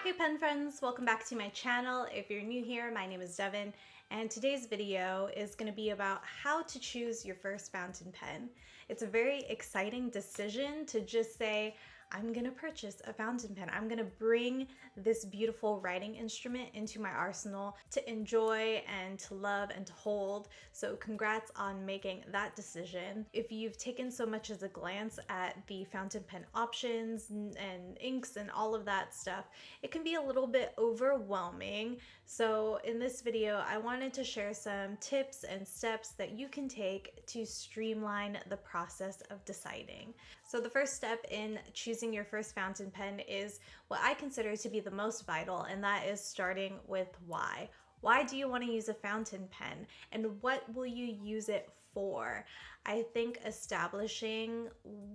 Hey pen friends, welcome back to my channel. If you're new here, my name is Devin, and today's video is going to be about how to choose your first fountain pen. It's a very exciting decision to just say, I'm going to purchase a fountain pen. I'm going to bring this beautiful writing instrument into my arsenal to enjoy and to love and to hold. So congrats on making that decision. If you've taken so much as a glance at the fountain pen options and inks and all of that stuff, it can be a little bit overwhelming. So in this video, I wanted to share some tips and steps that you can take to streamline the process of deciding. So the first step in choosing your first fountain pen is what I consider to be the most vital, and that is starting with why. Why do you want to use a fountain pen, and what will you use it for? I think establishing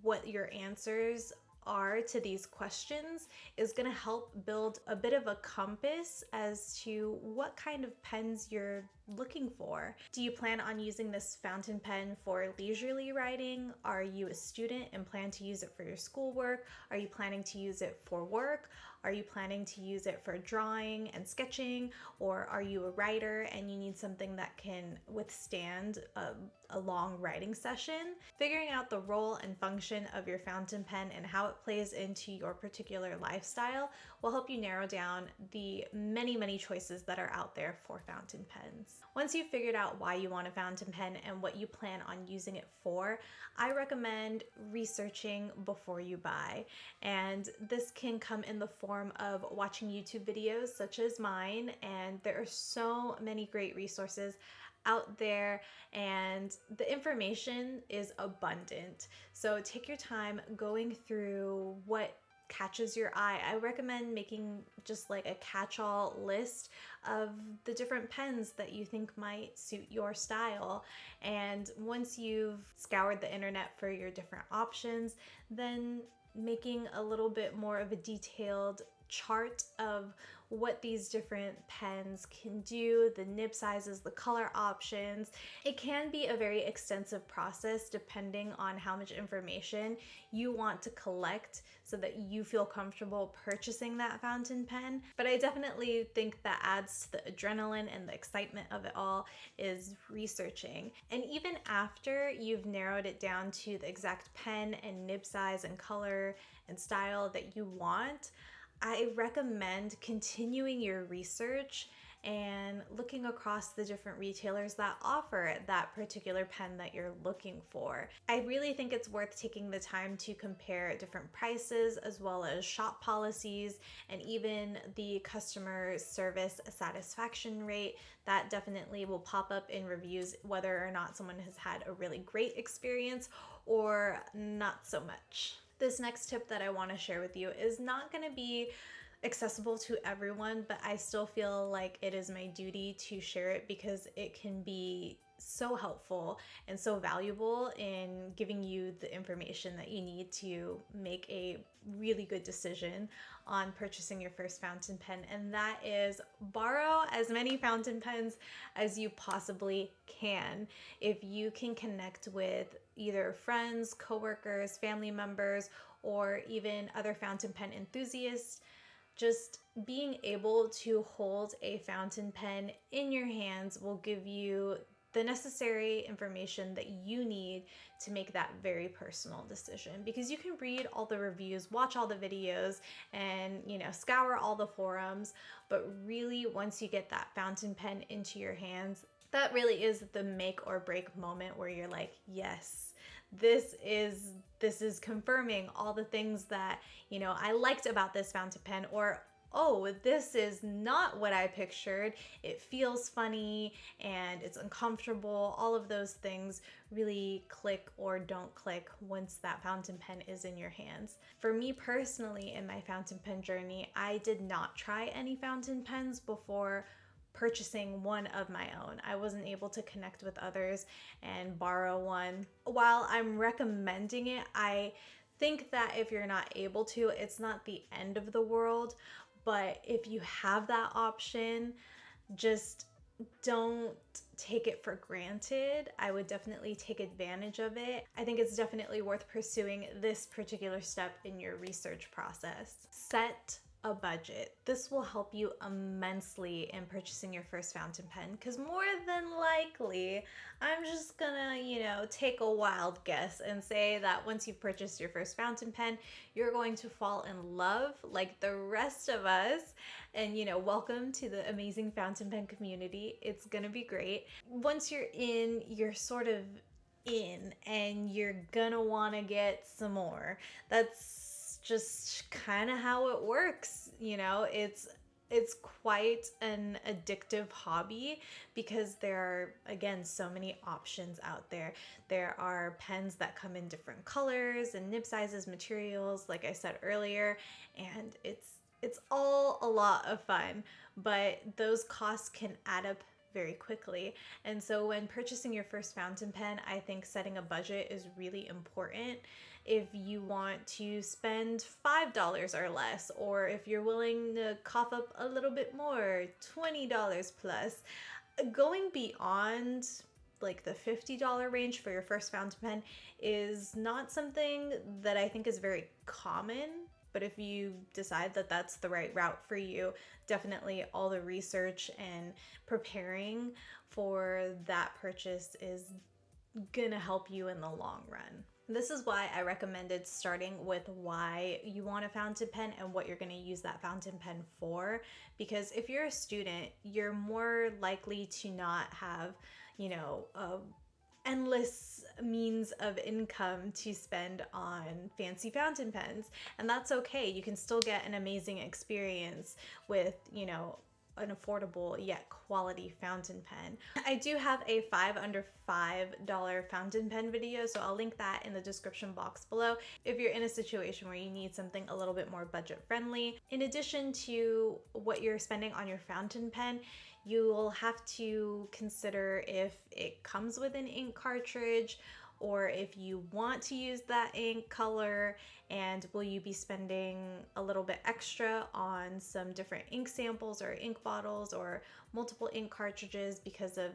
what your answers are to these questions is going to help build a bit of a compass as to what kind of pens you're looking for. Do you plan on using this fountain pen for leisurely writing? Are you a student and plan to use it for your schoolwork? Are you planning to use it for work? Are you planning to use it for drawing and sketching? Or are you a writer and you need something that can withstand a long writing session? Figuring out the role and function of your fountain pen and how it plays into your particular lifestyle will help you narrow down the many choices that are out there for fountain pens. Once you've figured out why you want a fountain pen and what you plan on using it for, I recommend researching before you buy. And this can come in the form of watching YouTube videos such as mine, and there are so many great resources out there and the information is abundant. So take your time going through what catches your eye. I recommend making just like a catch-all list of the different pens that you think might suit your style. And once you've scoured the internet for your different options, then making a little bit more of a detailed chart of what these different pens can do, the nib sizes, the color options. It can be a very extensive process depending on how much information you want to collect so that you feel comfortable purchasing that fountain pen. But I definitely think that adds to the adrenaline and the excitement of it all is researching. And even after you've narrowed it down to the exact pen and nib size and color and style that you want, I recommend continuing your research and looking across the different retailers that offer that particular pen that you're looking for. I really think it's worth taking the time to compare different prices as well as shop policies and even the customer service satisfaction rate. That definitely will pop up in reviews whether or not someone has had a really great experience or not so much. This next tip that I want to share with you is not going to be accessible to everyone, but I still feel like it is my duty to share it because it can be so helpful and so valuable in giving you the information that you need to make a really good decision on purchasing your first fountain pen, and that is borrow as many fountain pens as you possibly can. If you can connect with either friends, coworkers, family members, or even other fountain pen enthusiasts, just being able to hold a fountain pen in your hands will give you the necessary information that you need to make that very personal decision, because you can read all the reviews, watch all the videos, and scour all the forums, but really once you get that fountain pen into your hands, that really is the make or break moment where you're like, yes, this is confirming all the things that I liked about this fountain pen, or oh, this is not what I pictured. It feels funny and it's uncomfortable. All of those things really click or don't click once that fountain pen is in your hands. For me personally, in my fountain pen journey, I did not try any fountain pens before purchasing one of my own. I wasn't able to connect with others and borrow one. While I'm recommending it, I think that if you're not able to, it's not the end of the world. But if you have that option, just don't take it for granted. I would definitely take advantage of it. I think it's definitely worth pursuing this particular step in your research process. Set a budget. This will help you immensely in purchasing your first fountain pen, because more than likely, I'm just gonna, take a wild guess and say that once you've purchased your first fountain pen, you're going to fall in love like the rest of us. And, welcome to the amazing fountain pen community. It's gonna be great. Once you're in, you're sort of in, and you're gonna wanna get some more. That's just kind of how it works. It's quite an addictive hobby because there are, again, so many options out there. There are pens that come in different colors and nib sizes, materials, like I said earlier, and it's all a lot of fun, but those costs can add up very quickly. And so when purchasing your first fountain pen, I think setting a budget is really important. If you want to spend $5 or less, or if you're willing to cough up a little bit more, $20 plus, going beyond like the $50 range for your first fountain pen is not something that I think is very common. But if you decide that that's the right route for you, definitely all the research and preparing for that purchase is gonna help you in the long run. This is why I recommended starting with why you want a fountain pen and what you're going to use that fountain pen for. Because if you're a student, you're more likely to not have, endless means of income to spend on fancy fountain pens. And that's okay. You can still get an amazing experience with, an affordable yet quality fountain pen. I do have a under $5 fountain pen video, so I'll link that in the description box below if you're in a situation where you need something a little bit more budget friendly. In addition to what you're spending on your fountain pen, you will have to consider if it comes with an ink cartridge, or if you want to use that ink color, and will you be spending a little bit extra on some different ink samples or ink bottles or multiple ink cartridges because of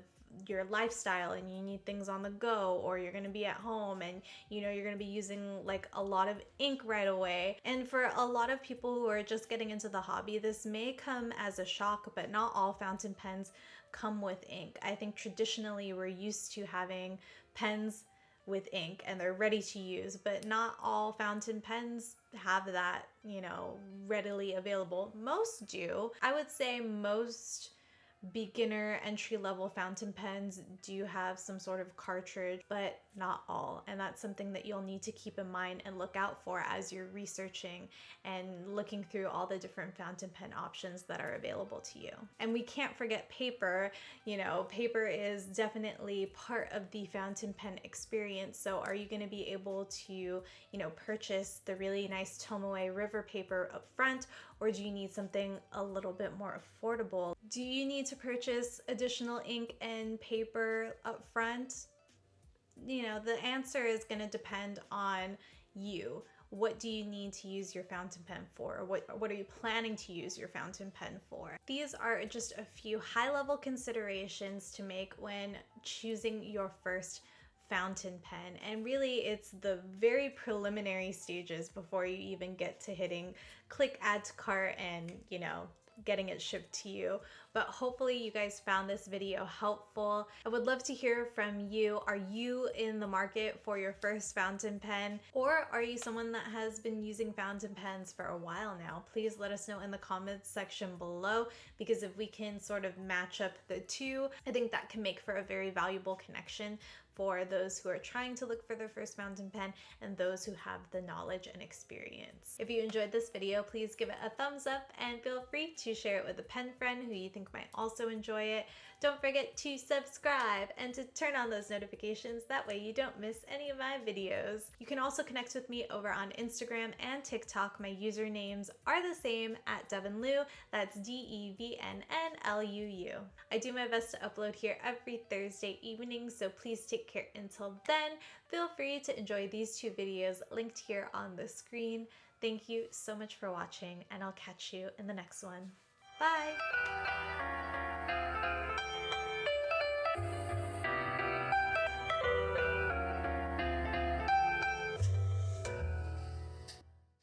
your lifestyle and you need things on the go, or you're going to be at home and you're going to be using like a lot of ink right away. And for a lot of people who are just getting into the hobby, this may come as a shock, but not all fountain pens come with ink. I think traditionally we're used to having pens with ink and they're ready to use, but not all fountain pens have that, readily available. Most do. I would say most beginner entry-level fountain pens do have some sort of cartridge, but not all. And that's something that you'll need to keep in mind and look out for as you're researching and looking through all the different fountain pen options that are available to you. And we can't forget paper. Paper is definitely part of the fountain pen experience. So are you going to be able to, purchase the really nice Tomoe River paper up front, or do you need something a little bit more affordable? Do you need to purchase additional ink and paper up front? The answer is going to depend on you. What do you need to use your fountain pen for? What are you planning to use your fountain pen for? These are just a few high-level considerations to make when choosing your first fountain pen. And really, it's the very preliminary stages before you even get to hitting click add to cart and, getting it shipped to you. But hopefully you guys found this video helpful. I would love to hear from you. Are you in the market for your first fountain pen? Or are you someone that has been using fountain pens for a while now? Please let us know in the comments section below, because if we can sort of match up the two, I think that can make for a very valuable connection for those who are trying to look for their first fountain pen and those who have the knowledge and experience. If you enjoyed this video, please give it a thumbs up and feel free to share it with a pen friend who you think might also enjoy it. Don't forget to subscribe and to turn on those notifications. That way you don't miss any of my videos. You can also connect with me over on Instagram and TikTok. My usernames are the same at Devin Lu. That's DEVNNLUU. I do my best to upload here every Thursday evening, so please take care until then. Feel free to enjoy these two videos linked here on the screen. Thank you so much for watching, and I'll catch you in the next one. Bye!